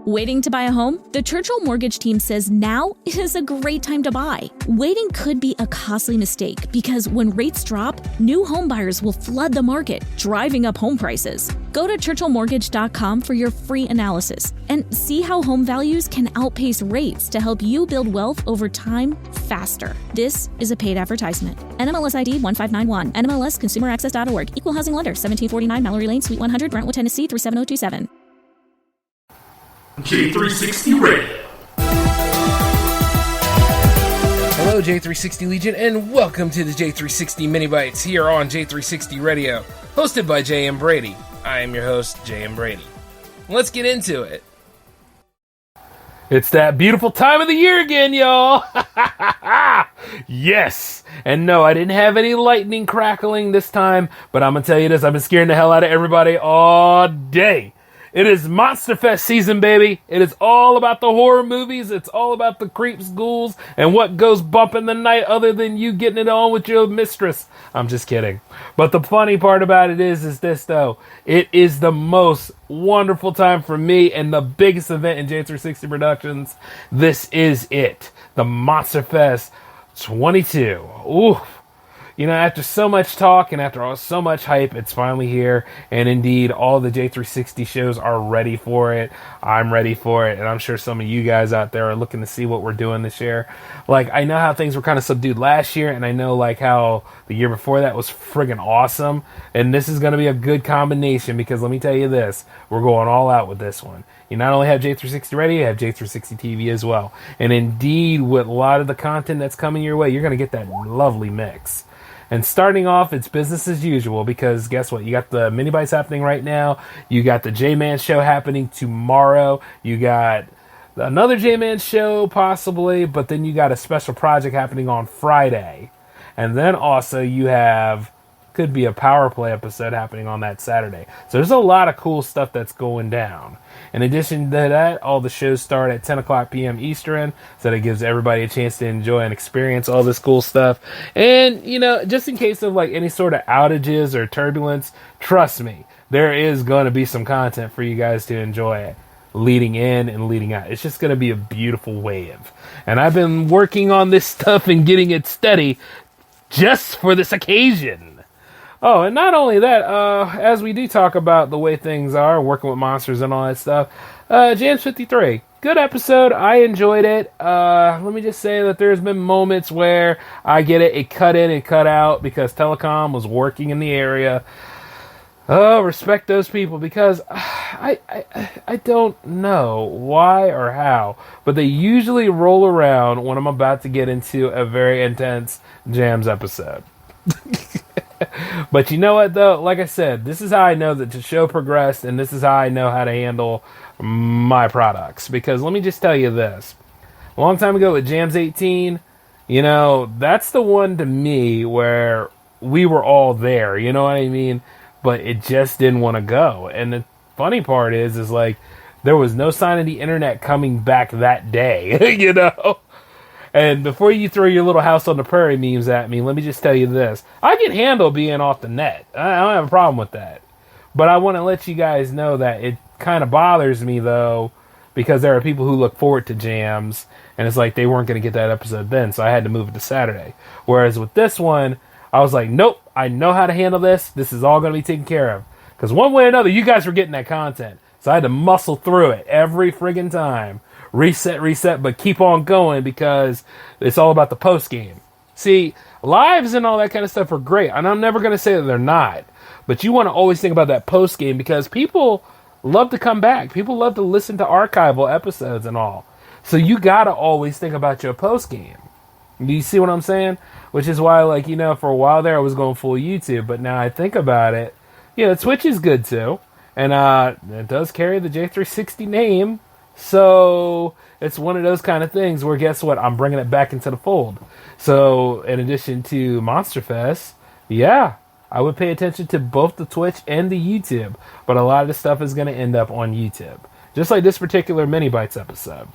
Waiting to buy a home? The Churchill Mortgage team says now is a great time to buy. Waiting could be a costly mistake because when rates drop, new home buyers will flood the market, driving up home prices. Go to churchillmortgage.com for your free analysis and see how home values can outpace rates to help you build wealth over time faster. This is a paid advertisement. NMLS ID 1591. NMLSconsumeraccess.org. Equal Housing Lender. 1749 Mallory Lane, Suite 100, Brentwood, Tennessee 37027. J360 Radio. Hello, J360 Legion, and welcome to the J360 Mini Bites here on J360 Radio, hosted by J.M. Brady. I am your host, J.M. Brady. Let's get into it. It's that beautiful time of the year again, y'all! Yes! And no, I didn't have any lightning crackling this time, but I'm gonna tell you this, I've been scaring the hell out of everybody all day. It is Monster Fest season, baby. It is all about the horror movies. It's all about the creeps, ghouls, and what goes bump in the night other than you getting it on with your mistress. I'm just kidding. But the funny part about it is this, though. It is the most wonderful time for me and the biggest event in J360 Productions. This is it. The Monster Fest 22. Ooh. You know, after so much talk and after so much hype, it's finally here. And indeed, all the J360 shows are ready for it. I'm ready for it. And I'm sure some of you guys out there are looking to see what we're doing this year. Like, I know how things were kind of subdued last year. And I know, like, how the year before that was friggin' awesome. And this is going to be a good combination because let me tell you this. We're going all out with this one. You not only have J360 Radio, you have J360 TV as well. And indeed, with a lot of the content that's coming your way, you're going to get that lovely mix. And starting off, it's business as usual because guess what? You got the mini bites happening right now. You got the J-Man show happening tomorrow. You got another J-Man show possibly, but then you got a special project happening on Friday. And then also you have, could be a power play episode happening on that Saturday. So there's a lot of cool stuff that's going down. In addition to that, all the shows start at 10 o'clock p.m. Eastern, so that gives everybody a chance to enjoy and experience all this cool stuff. And, you know, just in case of like any sort of outages or turbulence, trust me, there is going to be some content for you guys to enjoy leading in and leading out. It's just going to be a beautiful wave. And I've been working on this stuff and getting it steady just for this occasion. Oh, and not only that, as we do talk about the way things are, working with monsters and all that stuff, James 53, good episode. I enjoyed it. Let me just say that there's been moments where I get it cut in and cut out because telecom was working in the area. Oh, respect those people because I don't know why or how, but they usually roll around when I'm about to get into a very intense Jams episode. But you know what, though? Like I said, this is how I know that the show progressed, and this is how I know how to handle my products. Because let me just tell you this. A long time ago with Jams 18, you know, that's the one to me where we were all there, you know what I mean? But it just didn't want to go. And the funny part is like, there was no sign of the internet coming back that day, you know? And before you throw your little house on the prairie memes at me, let me just tell you this. I can handle being off the net. I don't have a problem with that. But I want to let you guys know that it kind of bothers me, though, because there are people who look forward to Jams, and it's like they weren't going to get that episode then, so I had to move it to Saturday. Whereas with this one, I was like, nope, I know how to handle this. This is all going to be taken care of. Because one way or another, you guys were getting that content. So I had to muscle through it every friggin' time. Reset, but keep on going because it's all about the post game. See, lives and all that kind of stuff are great, and I'm never going to say that they're not. But you want to always think about that post game because people love to come back. People love to listen to archival episodes and all. So you got to always think about your post game. Do you see what I'm saying? Which is why, like, you know, for a while there I was going full YouTube, but now I think about it, you know, Twitch is good too, and it does carry the J360 name. So it's one of those kind of things where guess what? I'm bringing it back into the fold. So in addition to Monster Fest, yeah, I would pay attention to both the Twitch and the YouTube. But a lot of the stuff is going to end up on YouTube. Just like this particular Mini Bites episode.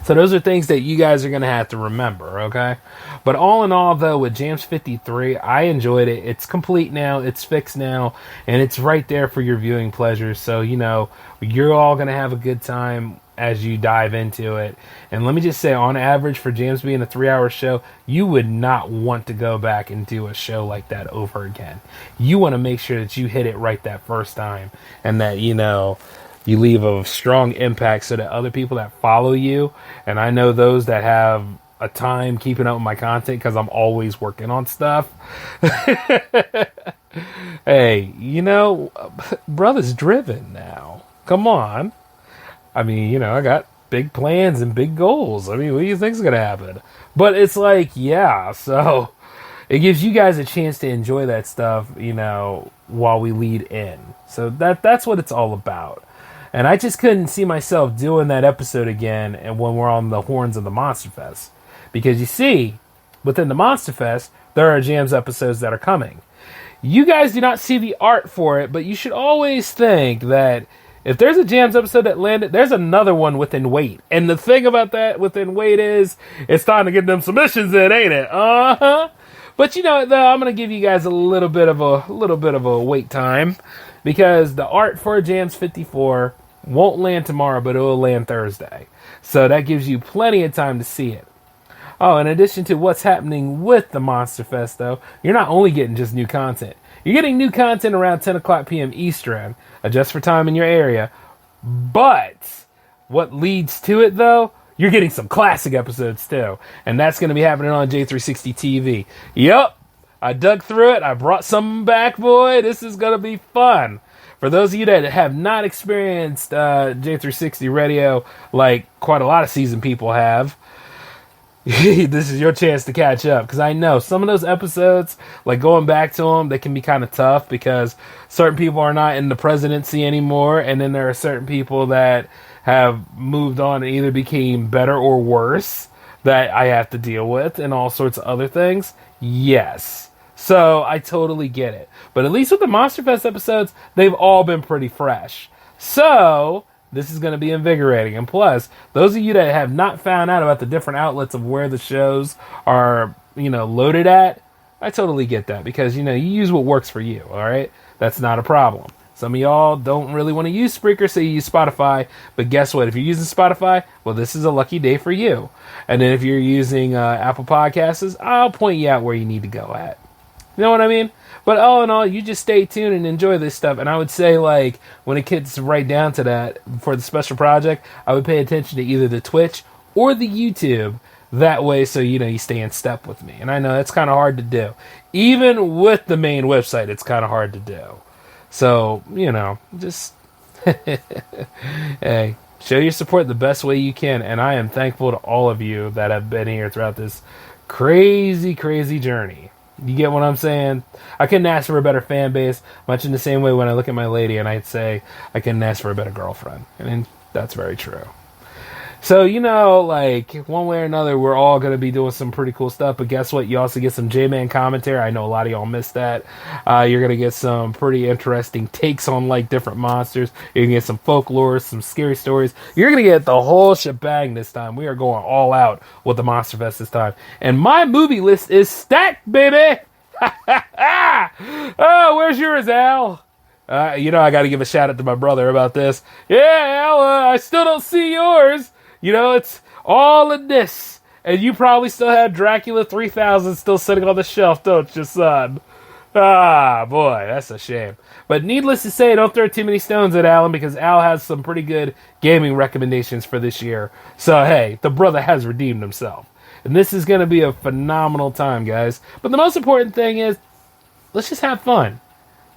So those are things that you guys are going to have to remember, okay? But all in all, though, with Jams 53, I enjoyed it. It's complete now, it's fixed now, and it's right there for your viewing pleasure. So, you're all going to have a good time as you dive into it. And let me just say, on average, for Jams being a 3-hour show, you would not want to go back and do a show like that over again. You want to make sure that you hit it right that first time, and that, you leave a strong impact so that other people that follow you, and I know those that have a time keeping up with my content because I'm always working on stuff. Hey, brother's driven now. Come on. I mean, I got big plans and big goals. I mean, what do you think's going to happen? But it's like, yeah, so it gives you guys a chance to enjoy that stuff, while we lead in. So that's what it's all about. And I just couldn't see myself doing that episode again and when we're on the horns of the Monster Fest. Because you see, within the Monster Fest, there are Jams episodes that are coming. You guys do not see the art for it, but you should always think that if there's a Jams episode that landed, there's another one within wait. And the thing about that within wait is, it's time to get them submissions in, ain't it? Uh-huh. But I'm going to give you guys a little bit of a wait time, because the art for Jams 54 won't land tomorrow, but it will land Thursday. So that gives you plenty of time to see it. Oh, in addition to what's happening with the Monster Fest, though, you're not only getting just new content. You're getting new content around 10 o'clock p.m. Eastern, adjust for time in your area. But what leads to it, though, you're getting some classic episodes, too. And that's going to be happening on J360 TV. Yup, I dug through it. I brought some back, boy. This is going to be fun. For those of you that have not experienced J360 Radio like quite a lot of seasoned people have, this is your chance to catch up. Because I know some of those episodes, like going back to them, they can be kind of tough because certain people are not in the presidency anymore. And then there are certain people that have moved on and either became better or worse that I have to deal with and all sorts of other things. Yes. So I totally get it. But at least with the Monster Fest episodes, they've all been pretty fresh. So this is going to be invigorating. And plus, those of you that have not found out about the different outlets of where the shows are, loaded at, I totally get that. Because, you use what works for you, all right? That's not a problem. Some of y'all don't really want to use Spreaker, so you use Spotify. But guess what? If you're using Spotify, well, this is a lucky day for you. And then if you're using Apple Podcasts, I'll point you out where you need to go at. You know what I mean? But all in all, you just stay tuned and enjoy this stuff. And I would say, when it gets right down to that, for the special project, I would pay attention to either the Twitch or the YouTube. That way, so, you stay in step with me. And I know that's kind of hard to do. Even with the main website, it's kind of hard to do. So, just, hey, show your support the best way you can. And I am thankful to all of you that have been here throughout this crazy, crazy journey. You get what I'm saying? I couldn't ask for a better fan base, much in the same way when I look at my lady and I'd say I couldn't ask for a better girlfriend. And that's very true. So, one way or another, we're all going to be doing some pretty cool stuff. But guess what? You also get some J-Man commentary. I know a lot of y'all missed that. You're going to get some pretty interesting takes on, different monsters. You're going to get some folklore, some scary stories. You're going to get the whole shebang this time. We are going all out with the Monster Fest this time. And my movie list is stacked, baby! Oh, where's yours, Al? I got to give a shout out to my brother about this. Yeah, Al, I still don't see yours. It's all in this. And you probably still have Dracula 3000 still sitting on the shelf, don't you, son? Ah, boy, that's a shame. But needless to say, don't throw too many stones at Alan, because Al has some pretty good gaming recommendations for this year. So, hey, the brother has redeemed himself. And this is going to be a phenomenal time, guys. But the most important thing is, let's just have fun.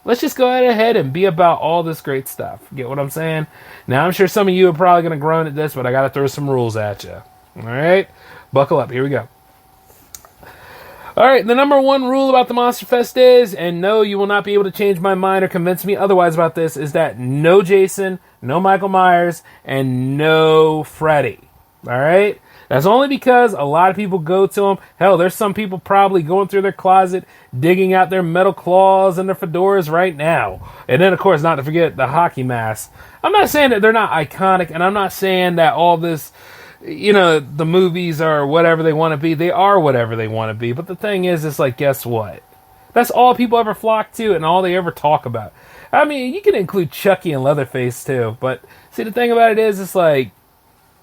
Let's just go ahead and be about all this great stuff. Get what I'm saying? Now, I'm sure some of you are probably going to groan at this, but I got to throw some rules at you. All right? Buckle up. Here we go. All right, the number one rule about the Monster Fest is, and no, you will not be able to change my mind or convince me otherwise about this, is that no Jason, no Michael Myers, and no Freddy. All right? That's only because a lot of people go to them. Hell, there's some people probably going through their closet, digging out their metal claws and their fedoras right now. And then, of course, not to forget the hockey masks. I'm not saying that they're not iconic, and I'm not saying that all this the movies are whatever they want to be. They are whatever they want to be. But the thing is, it's like, guess what? That's all people ever flock to and all they ever talk about. I mean, you can include Chucky and Leatherface too. But see, the thing about it is, it's like,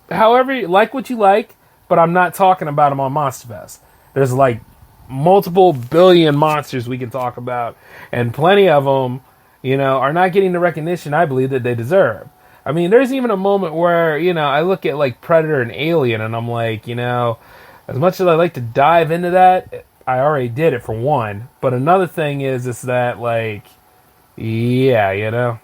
however, you like what you like, but I'm not talking about them on Monster Fest. There's like multiple billion monsters we can talk about, and plenty of them, are not getting the recognition I believe that they deserve. I mean, there's even a moment where, I look at like Predator and Alien, and I'm like, as much as I like to dive into that, I already did it for one. But another thing is that, like, yeah,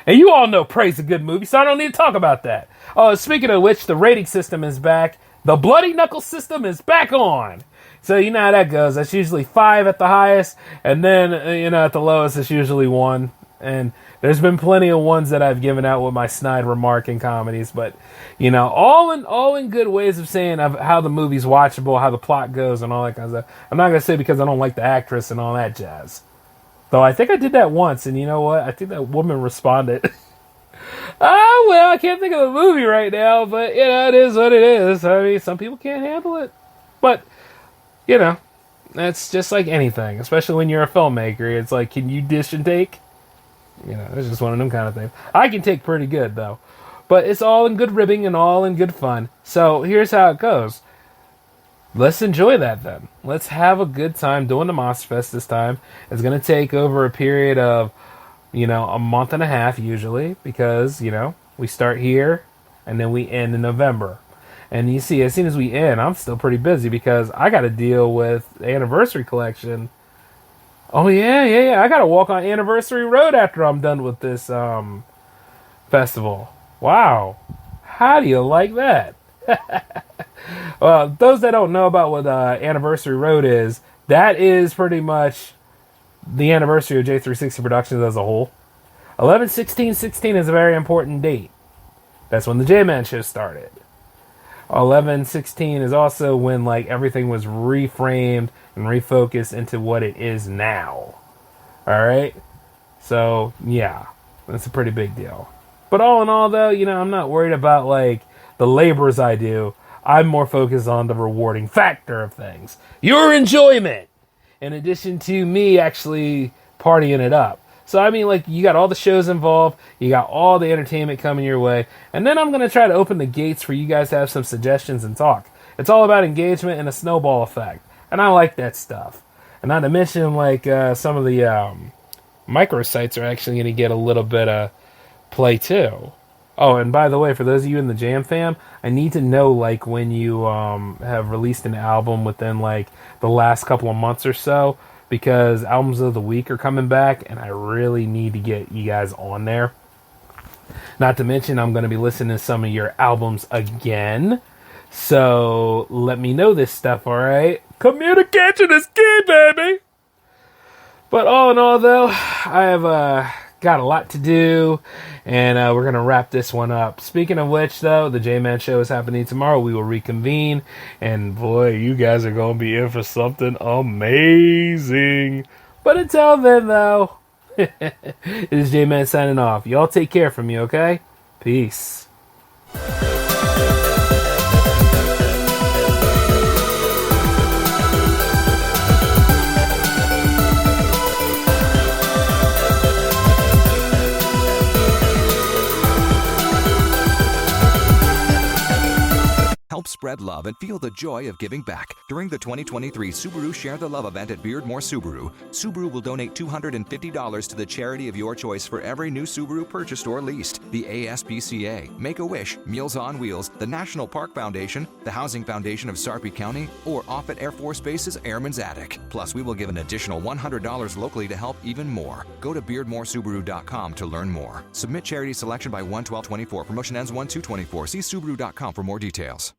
And you all know Prey's a good movie, so I don't need to talk about that. Oh, speaking of which, the rating system is back. The Bloody Knuckle system is back on. So you know how that goes. That's usually 5 at the highest, and then, at the lowest, it's usually 1. And there's been plenty of ones that I've given out with my snide remark in comedies, but, all in good ways of saying of how the movie's watchable, how the plot goes, and all that kind of stuff. I'm not going to say because I don't like the actress and all that jazz. Though I think I did that once, and you know what? I think that woman responded. Well, I can't think of the movie right now, but, it is what it is. I mean, some people can't handle it. But, that's just like anything, especially when you're a filmmaker. It's like, can you dish and take? It's just one of them kind of things. I can take pretty good, though. But it's all in good ribbing and all in good fun. So here's how it goes. Let's enjoy that, then. Let's have a good time doing the Monster Fest this time. It's going to take over a period of, a month and a half, usually, because, we start here, and then we end in November. And you see, as soon as we end, I'm still pretty busy, because I got to deal with the Anniversary Collection. Oh, yeah. I got to walk on Anniversary Road after I'm done with this festival. Wow. How do you like that? Well, those that don't know about what Anniversary Road is, that is pretty much the anniversary of J360 Productions as a whole. 11/16/16 is a very important date. That's when the J-Man show started. 11/16 is also when everything was reframed and refocused into what it is now. Alright? So, yeah. That's a pretty big deal. But all in all, though, I'm not worried about, the labors I do. I'm more focused on the rewarding factor of things. Your enjoyment! In addition to me actually partying it up. So, I mean, you got all the shows involved. You got all the entertainment coming your way. And then I'm going to try to open the gates for you guys to have some suggestions and talk. It's all about engagement and a snowball effect. And I like that stuff. And not to mention, some of the microsites are actually going to get a little bit of play, too. Oh, and by the way, for those of you in the Jam fam, I need to know, when you have released an album within, the last couple of months or so, because albums of the week are coming back, and I really need to get you guys on there. Not to mention, I'm going to be listening to some of your albums again, so let me know this stuff, alright? Communication is key, baby! But all in all, though, I have got a lot to do, and we're going to wrap this one up. Speaking of which, though, the J-Man show is happening tomorrow. We will reconvene, and boy, you guys are going to be in for something amazing. But until then, though, it is J-Man signing off. Y'all take care from me, okay? Peace. Help spread love and feel the joy of giving back. During the 2023 Subaru Share the Love event at Beardmore Subaru, Subaru will donate $250 to the charity of your choice for every new Subaru purchased or leased. The ASPCA, Make-A-Wish, Meals on Wheels, the National Park Foundation, the Housing Foundation of Sarpy County, or Offutt Air Force Base's Airman's Attic. Plus, we will give an additional $100 locally to help even more. Go to BeardmoreSubaru.com to learn more. Submit charity selection by 1/12/24. Promotion ends 1/2/24. See Subaru.com for more details.